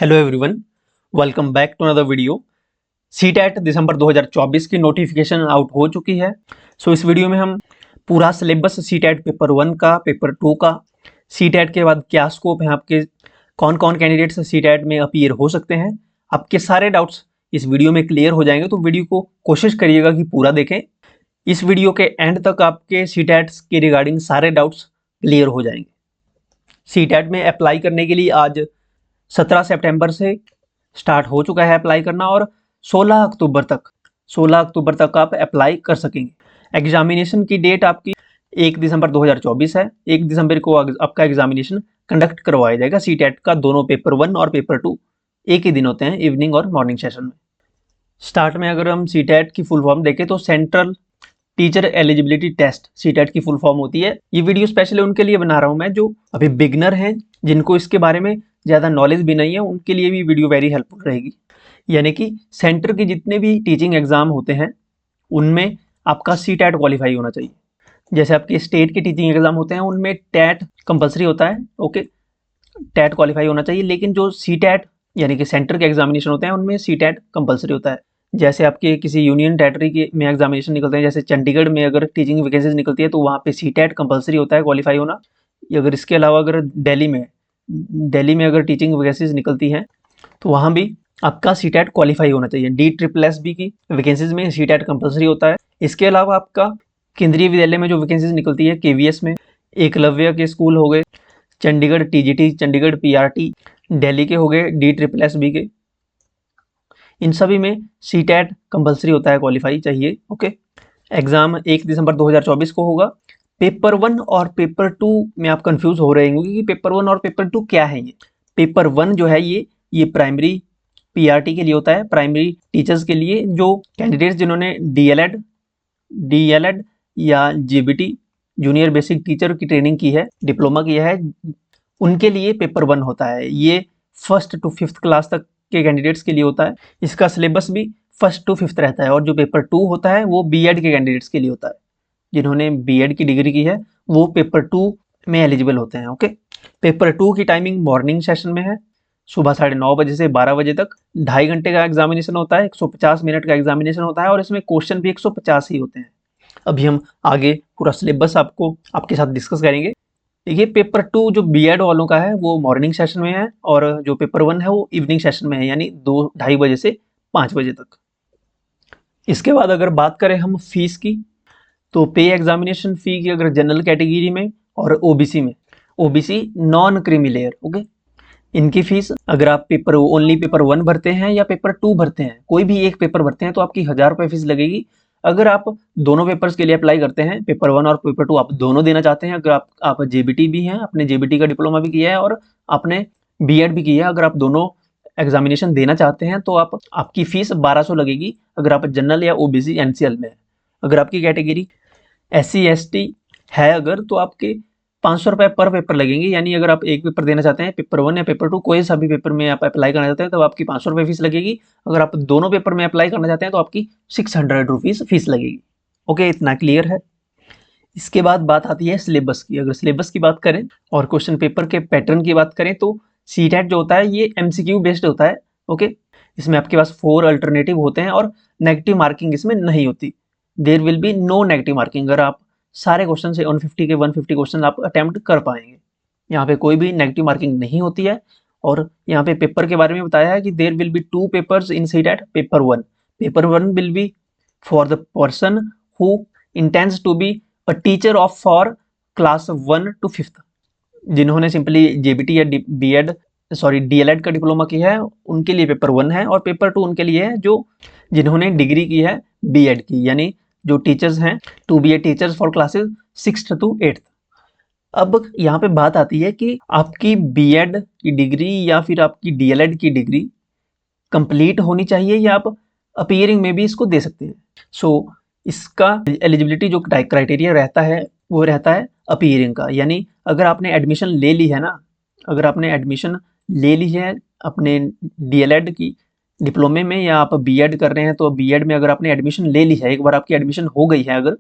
Hello everyone, welcome back to another video. CTET December 2024 की notification out हो चुकी है। इस वीडियो में हम पूरा सिलेबस सीटेट पेपर 1 का, पेपर 2 का, सीटेट के बाद क्या स्कोप है आपके, कौन कौन कैंडिडेट्स सीटेट में अपीयर हो सकते हैं, आपके सारे डाउट्स इस वीडियो में क्लियर हो जाएंगे। तो वीडियो को कोशिश करिएगा कि पूरा देखें। इस वीडियो के एंड तक आपके सीटेट के रिगार्डिंग सारे डाउट्स क्लियर हो जाएंगे। सीटेट में अप्लाई करने के लिए आज 17 सितंबर से स्टार्ट हो चुका है अप्लाई करना और 16 अक्टूबर तक आप अप्लाई कर सकेंगे। एग्जामिनेशन की डेट आपकी 1 दिसंबर 2024 है। 1 दिसंबर को आपका एग्जामिनेशन कंडक्ट करवाया जाएगा। सीटेट का दोनों पेपर 1 और पेपर 2 एक ही दिन होते हैं, इवनिंग और मॉर्निंग सेशन में। स्टार्ट में अगर हम सीटेट की फुल फॉर्म देखें तो central teacher eligibility test CTET की फुल फॉर्म होती है। ये वीडियो स्पेशली उनके लिए बना रहा हूं मैं जो अभी बिगनर हैं, जिनको इसके बारे में ज़्यादा नॉलेज भी नहीं है, उनके लिए भी वीडियो वेरी हेल्पफुल रहेगी। यानी कि सेंटर के जितने भी टीचिंग एग्जाम होते हैं उनमें आपका सीटेट क्वालिफाई होना चाहिए। जैसे आपके स्टेट के टीचिंग एग्जाम होते हैं उनमें टेट कंपलसरी होता है, ओके, टेट क्वालिफाई होना चाहिए। लेकिन जो सीटेट यानी कि सेंटर के एग्जामिनेशन होते हैं उनमें सीटेट कंपलसरी होता है। जैसे आपके किसी यूनियन टेरिटरी के में एग्जामिनेशन निकलते हैं, जैसे चंडीगढ़ में अगर टीचिंग वैकेंसीज निकलती है तो वहाँ पे सीटेट कंपलसरी होता है क्वालिफाई होना। अगर इसके अलावा अगर दिल्ली में अगर टीचिंग वैकेंसीज निकलती हैं तो वहाँ भी आपका सीटेट क्वालिफाई होना चाहिए। DSSS की वैकेंसीज में सीटेट कंपलसरी होता है। इसके अलावा आपका केंद्रीय विद्यालय में जो वैकेंसीज निकलती है KVS में, एकलव्य के स्कूल हो गए, चंडीगढ़ TGT, चंडीगढ़ PRT, दिल्ली के हो गए DSSS के, इन सभी में सीटेट कंपलसरी होता है, क्वालिफाई चाहिए, ओके। एग्जाम 1 दिसंबर 2024 को होगा। पेपर 1 और पेपर 2 में आप कंफ्यूज हो रहे होंगे कि पेपर 1 और पेपर 2 क्या है। ये पेपर 1 जो है ये प्राइमरी PRT के लिए होता है, प्राइमरी टीचर्स के लिए। जो कैंडिडेट्स जिन्होंने DLED या JBT जूनियर बेसिक टीचर की ट्रेनिंग की है, डिप्लोमा किया है, उनके लिए पेपर 1 होता है। ये 1st to 5th क्लास तक के कैंडिडेट्स के लिए होता है। इसका सिलेबस भी 1st to 5th रहता है। और जो पेपर 2 होता है वो BEd के कैंडिडेट्स के लिए होता है। जिन्होंने BEd की डिग्री की है वो पेपर 2 में एलिजिबल होते हैं, ओके। पेपर 2 की टाइमिंग मॉर्निंग सेशन में है, सुबह 9:30 बजे से 12 बजे तक। 2.5 घंटे का एग्जामिनेशन होता है, 150 मिनट का एग्जामिनेशन होता है और इसमें क्वेश्चन भी 150 ही होते हैं। अभी हम आगे पूरा सिलेबस आपके साथ डिस्कस करेंगे। देखिए, पेपर 2 जो BEd वालों का है वो मॉर्निंग सेशन में है और जो पेपर 1 है वो इवनिंग सेशन में है, यानी 2-2:30 बजे से 5 बजे तक। इसके बाद अगर बात करें हम फीस की, तो पे एग्जामिनेशन फी की अगर जनरल कैटेगरी में और OBC non creamy layer, okay, इनकी फीस अगर आप ओनली पेपर 1 भरते हैं या पेपर 2 भरते हैं, कोई भी एक पेपर भरते हैं तो आपकी 1000 रुपये फीस लगेगी। अगर आप दोनों पेपर्स के लिए अप्लाई करते हैं, पेपर 1 और पेपर 2 आप दोनों देना चाहते हैं, अगर आप JBT भी हैं, आपने JBT का डिप्लोमा भी किया है और आपने BEd भी किया है, अगर आप दोनों एग्जामिनेशन देना चाहते हैं तो आपकी फीस 1200 लगेगी। अगर आप जनरल या OBC NCL में है। अगर आपकी कैटेगरी SC ST है अगर, तो आपके 500 रुपये पर पेपर लगेंगे। यानी अगर आप एक पेपर देना चाहते हैं, पेपर 1 या पेपर 2, कोई सा भी पेपर में आप अप्लाई करना चाहते हैं तो आपकी 500 रुपये फीस लगेगी। अगर आप दोनों पेपर में अप्लाई करना चाहते हैं तो आपकी 600 रुपीज़ फीस लगेगी, ओके। इतना क्लियर है। इसके बाद बात आती है सिलेबस की। अगर सिलेबस की बात करें और क्वेश्चन पेपर के पैटर्न की बात करें तो सीटेट जो होता है ये MCQ बेस्ड होता है, ओके। इसमें आपके पास 4 अल्टरनेटिव होते हैं और नेगेटिव मार्किंग इसमें नहीं होती। There will be no negative marking. अगर आप सारे क्वेश्चन से 150 के 150 क्वेश्चन आप अटेम्प्ट कर पाएंगे, यहाँ पे कोई भी नेगेटिव मार्किंग नहीं होती है। और यहाँ पे पेपर के बारे में बताया है कि there will be 2 papers in CTET. Paper 1 will be for the person who intends to be a teacher of for class 1 to 5th। जिन्होंने सिंपली JBT या DLED का डिप्लोमा किया है उनके लिए पेपर 1 है, और पेपर 2 उनके लिए है जो जिन्होंने डिग्री की है BEd की, यानी जो टीचर्स हैं to be a teachers for classes 6th to 8th। अब यहाँ पे बात आती है कि आपकी BEd की डिग्री या फिर आपकी DLED की डिग्री कंप्लीट होनी चाहिए या आप अपीयरिंग में भी इसको दे सकते हैं। इसका एलिजिबिलिटी जो क्राइटेरिया रहता है वो रहता है अपीयरिंग का। यानी अगर आपने एडमिशन ले ली है ना, अगर आपने एडमिशन ले ली है अपने DLED की डिप्लोमे में या आप BEd कर रहे हैं तो BEd में अगर आपने एडमिशन ले ली है, एक बार आपकी एडमिशन हो गई है अगर,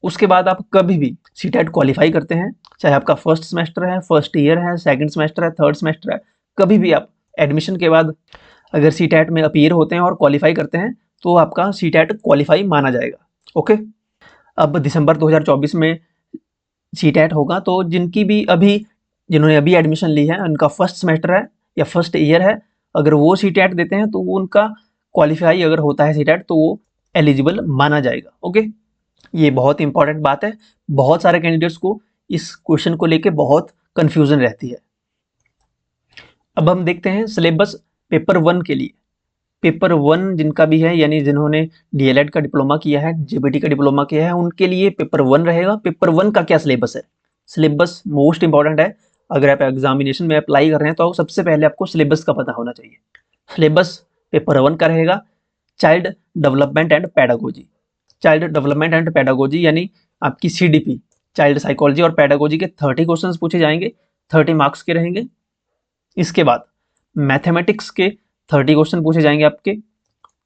उसके बाद आप कभी भी सीटेट क्वालिफाई करते हैं, चाहे आपका फर्स्ट सेमेस्टर है, फर्स्ट ईयर है, सेकंड सेमेस्टर है, थर्ड सेमेस्टर है, कभी भी आप एडमिशन के बाद अगर सीटैट में अपीयर होते हैं और क्वालिफाई करते हैं तो आपका सीटैट क्वालिफाई माना जाएगा। ओके, अब दिसंबर 2024 में सीटैट होगा, तो जिन्होंने अभी एडमिशन ली है, उनका फर्स्ट सेमेस्टर है या फर्स्ट ईयर है, अगर वो सीटैट देते हैं तो वो उनका क्वालिफाई अगर होता है सीटैट तो वो एलिजिबल माना जाएगा। ओके, ये बहुत इंपॉर्टेंट बात है। बहुत सारे कैंडिडेट्स को इस क्वेश्चन को लेके बहुत कंफ्यूजन रहती है। अब हम देखते हैं सिलेबस पेपर 1 के लिए। पेपर 1 जिनका भी है, यानी जिन्होंने डीएलएड का डिप्लोमा किया है, जेबीटी का डिप्लोमा किया है, उनके लिए पेपर 1 रहेगा। पेपर 1 का क्या सिलेबस है? सिलेबस मोस्ट इंपॉर्टेंट है। अगर आप एग्जामिनेशन में अप्लाई कर रहे हैं तो सबसे पहले आपको सिलेबस का पता होना चाहिए। सिलेबस पेपर 1 का रहेगा child development and pedagogy. Child development and pedagogy यानी आपकी सीडीपी, चाइल्ड साइकोलॉजी और पैडागोजी के 30 क्वेश्चंस पूछे जाएंगे, 30 मार्क्स के रहेंगे। इसके बाद मैथमेटिक्स के 30 क्वेश्चन पूछे जाएंगे आपके,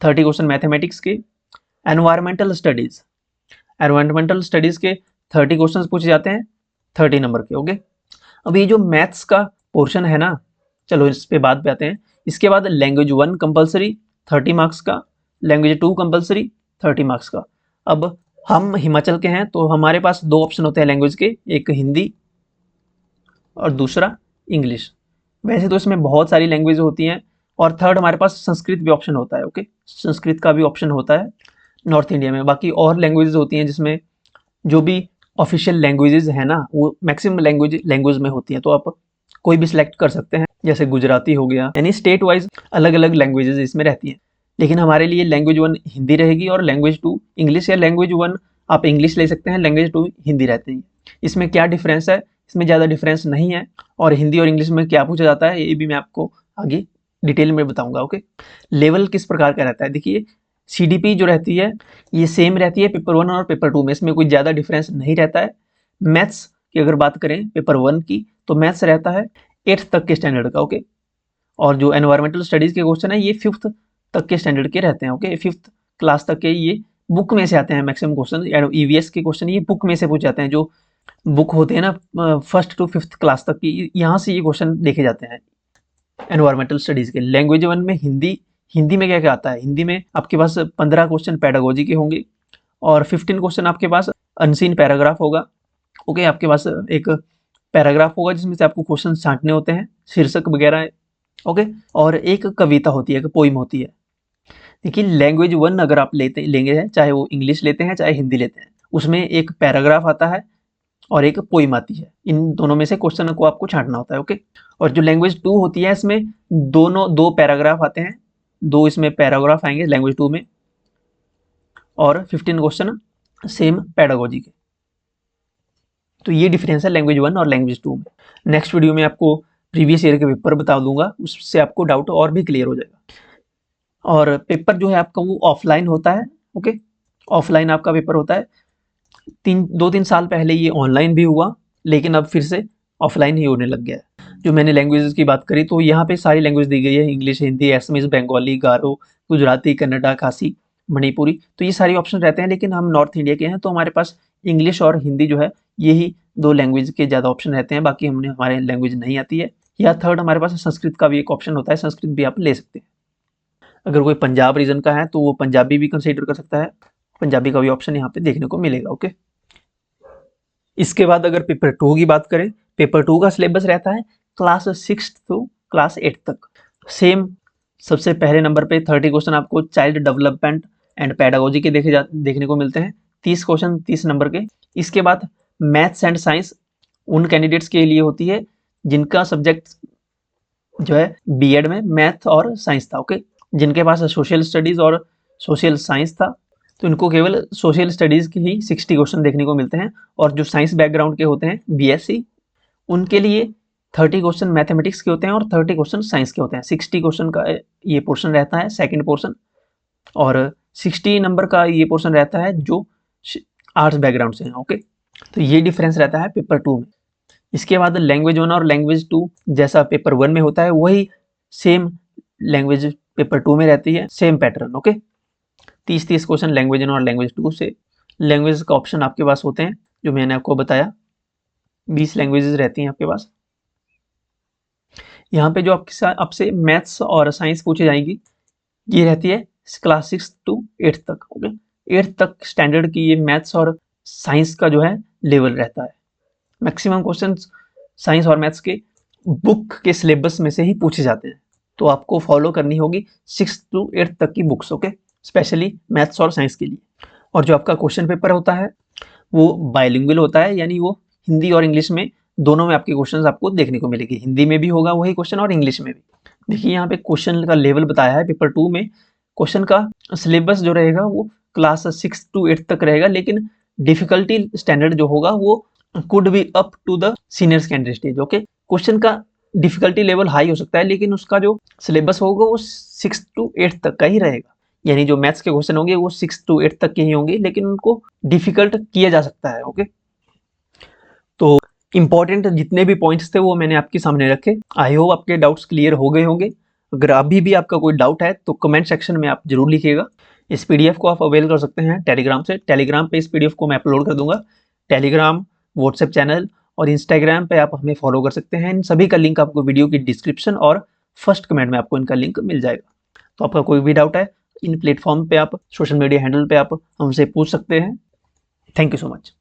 30 क्वेश्चन मैथमेटिक्स के। एनवायरमेंटल स्टडीज के 30 क्वेश्चन पूछे जाते हैं, 30 नंबर के। ओके, अब ये जो मैथ्स का पोर्शन है ना, चलो इस पे बाद पे आते हैं। इसके बाद लैंग्वेज 1 कंपलसरी 30 मार्क्स का, लैंग्वेज 2 कंपलसरी 30 मार्क्स का। अब हम हिमाचल के हैं तो हमारे पास 2 ऑप्शन होते हैं लैंग्वेज के, एक हिंदी और दूसरा इंग्लिश। वैसे तो इसमें बहुत सारी लैंग्वेज होती हैं, और थर्ड हमारे पास संस्कृत भी ऑप्शन होता है। ओके, संस्कृत का भी ऑप्शन होता है नॉर्थ इंडिया में। बाकी और लैंग्वेजेस होती हैं जिसमें जो भी ऑफिशियल लैंग्वेजेस है ना, वो मैक्सिमम लैंग्वेज में होती है, तो आप कोई भी सिलेक्ट कर सकते हैं। जैसे गुजराती हो गया, यानी स्टेट वाइज अलग अलग लैंग्वेजेस इसमें रहती हैं। लेकिन हमारे लिए लैंग्वेज 1 हिंदी रहेगी और लैंग्वेज 2 इंग्लिश, या लैंग्वेज 1 आप इंग्लिश ले सकते हैं, लैंग्वेज 2 हिंदी रहती है। इसमें क्या डिफरेंस है? इसमें ज़्यादा डिफरेंस नहीं है। और हिंदी और इंग्लिश में क्या पूछा जाता है ये भी मैं आपको आगे डिटेल में बताऊंगा। ओके, लेवल किस प्रकार का रहता है? देखिए, सीडीपी जो रहती है ये सेम रहती है पेपर 1 और पेपर 2 में, इसमें कोई ज़्यादा डिफरेंस नहीं रहता है। मैथ्स की अगर बात करें पेपर 1 की, तो मैथ्स रहता है 8th तक के स्टैंडर्ड का। ओके, और जो एनवायरमेंटल स्टडीज़ के क्वेश्चन है ये 5th तक के स्टैंडर्ड के रहते हैं। ओके, 5th क्लास तक के ये बुक में से आते हैं मैक्सिमम क्वेश्चन। ईवीएस के क्वेश्चन ये बुक में से पूछे जाते हैं, जो बुक होते हैं ना 1st to 5th क्लास तक की, यहाँ से ये क्वेश्चन देखे जाते हैं एनवायरमेंटल स्टडीज़ के। लैंग्वेज 1 में हिंदी में क्या क्या आता है? हिंदी में आपके पास 15 क्वेश्चन पैडागोजी के होंगे और 15 क्वेश्चन आपके पास अनसीन पैराग्राफ होगा। ओके, आपके पास एक पैराग्राफ होगा जिसमें से आपको क्वेश्चन छांटने होते हैं, शीर्षक वगैरह। ओके, और एक कविता होती है, एक पोइम होती है। देखिए, लैंग्वेज 1 अगर आप लेंगे हैं, चाहे वो इंग्लिश लेते हैं चाहे हिंदी लेते हैं, उसमें एक पैराग्राफ आता है और एक पोइम आती है। इन दोनों में से क्वेश्चन को आपको छांटना होता है। ओके, और जो लैंग्वेज 2 होती है इसमें दो पैराग्राफ आते हैं, 2 इसमें पैराग्राफ आएंगे लैंग्वेज 2 में, और 15 क्वेश्चन सेम पैडागोजी के। तो ये डिफरेंस है लैंग्वेज 1 और लैंग्वेज 2 में। नेक्स्ट वीडियो में आपको प्रीवियस ईयर के पेपर बता दूंगा, उससे आपको डाउट और भी क्लियर हो जाएगा। और पेपर जो है आपका वो ऑफलाइन होता है। ओके, ऑफलाइन आपका पेपर होता है। 2-3 साल पहले ये ऑनलाइन भी हुआ, लेकिन अब फिर से ऑफलाइन ही होने लग गया है। जो मैंने लैंग्वेजेस की बात करी तो यहाँ पे सारी लैंग्वेज दी गई है, इंग्लिश, हिंदी, असमीज, बंगाली, गारो, गुजराती, कन्नड़ा, खासी, मणिपुरी। तो ये सारी ऑप्शन रहते हैं, लेकिन हम नॉर्थ इंडिया के हैं तो हमारे पास इंग्लिश और हिंदी जो है यही 2 लैंग्वेज के ज़्यादा ऑप्शन रहते हैं। बाकी हमारे लैंग्वेज नहीं आती है। या थर्ड हमारे पास संस्कृत का भी एक ऑप्शन होता है, संस्कृत भी आप ले सकते हैं। अगर कोई पंजाब रीजन का है तो वो पंजाबी भी कंसिडर कर सकता है, पंजाबी का भी ऑप्शन यहाँ पे देखने को मिलेगा। ओके, इसके बाद अगर पेपर 2 की बात करें, पेपर 2 का सिलेबस रहता है क्लास 6 to क्लास 8 तक। सेम, सबसे पहले नंबर पे 30 क्वेश्चन आपको चाइल्ड डेवलपमेंट एंड पैडागोजी के देखने को मिलते हैं, 30 क्वेश्चन 30 नंबर के। इसके बाद मैथ्स एंड साइंस उन कैंडिडेट्स के लिए होती है जिनका सब्जेक्ट जो है बीएड में मैथ और साइंस था। ओके, जिनके पास सोशल स्टडीज़ और सोशल साइंस था तो इनको केवल सोशल स्टडीज़ के ही 60 क्वेश्चन देखने को मिलते हैं। और जो साइंस बैकग्राउंड के होते हैं बीएससी, उनके लिए 30 क्वेश्चन मैथमेटिक्स के होते हैं और 30 क्वेश्चन साइंस के होते हैं। 60 क्वेश्चन का ये पोर्शन रहता है सेकंड पोर्शन, और 60 नंबर का ये पोर्शन रहता है जो आर्ट्स बैकग्राउंड से है। ओके, तो ये डिफरेंस रहता है पेपर 2 में। इसके बाद लैंग्वेज 1 और लैंग्वेज 2 जैसा पेपर 1 में होता है वही सेम लैंग्वेज पेपर 2 में रहती है, same pattern. Okay, 30 question language 1 और लैंग्वेज 2 से। लैंग्वेज का ऑप्शन आपके पास होते हैं जो मैंने आपको बताया, 20 लैंग्वेजेस रहती हैं आपके पास। यहाँ पे जो आपसे मैथ्स और साइंस पूछी जाएंगी ये रहती है क्लास 6 to 8 तक। ओके, 8 तक स्टैंडर्ड की ये मैथ्स और साइंस का जो है लेवल रहता है। मैक्सिमम क्वेश्चन साइंस और मैथ्स के बुक के सिलेबस में से ही पूछे जाते हैं, तो आपको फॉलो करनी होगी 6 to 8 तक की बुक्स। ओके, स्पेशली मैथ्स और साइंस के लिए। और जो आपका क्वेश्चन पेपर होता है वो बाइलिंगुअल होता है, यानी वो हिंदी और इंग्लिश में दोनों में आपके क्वेश्चन आपको देखने को मिलेगी। हिंदी में भी होगा वही क्वेश्चन और इंग्लिश में भी। देखिए यहाँ पे क्वेश्चन का लेवल बताया है पेपर 2 में। क्वेश्चन का सिलेबस जो रहेगा वो क्लास 6 to 8 तक रहेगा, लेकिन डिफिकल्टी स्टैंडर्ड जो होगा वो could be up to the senior secondary stage. Okay, question का डिफिकल्टी लेवल हाई हो सकता है, लेकिन उसका जो सिलेबस होगा वो 6 to 8 तक का ही रहेगा। यानी जो मैथ्स के क्वेश्चन होंगे वो 6 to 8 तक के ही होंगे, लेकिन उनको डिफिकल्ट किया जा सकता है। ओके, तो इंपॉर्टेंट जितने भी पॉइंट्स थे वो मैंने आपके सामने रखे। आई होप आपके डाउट्स क्लियर हो गए होंगे। अगर अभी भी आपका कोई डाउट है तो कमेंट सेक्शन में आप जरूर लिखिएगा। इस पीडीएफ को आप अवेल कर सकते हैं टेलीग्राम से। टेलीग्राम पे इस पीडीएफ को मैं अपलोड कर दूंगा। टेलीग्राम, व्हाट्सएप चैनल और इंस्टाग्राम पे आप हमें फॉलो कर सकते हैं। इन सभी का लिंक आपको वीडियो की डिस्क्रिप्शन और फर्स्ट कमेंट में आपको इनका लिंक मिल जाएगा। तो आपका कोई भी डाउट है इन प्लेटफॉर्म पे आप सोशल मीडिया हैंडल पे आप हमसे पूछ सकते हैं। Thank you so much.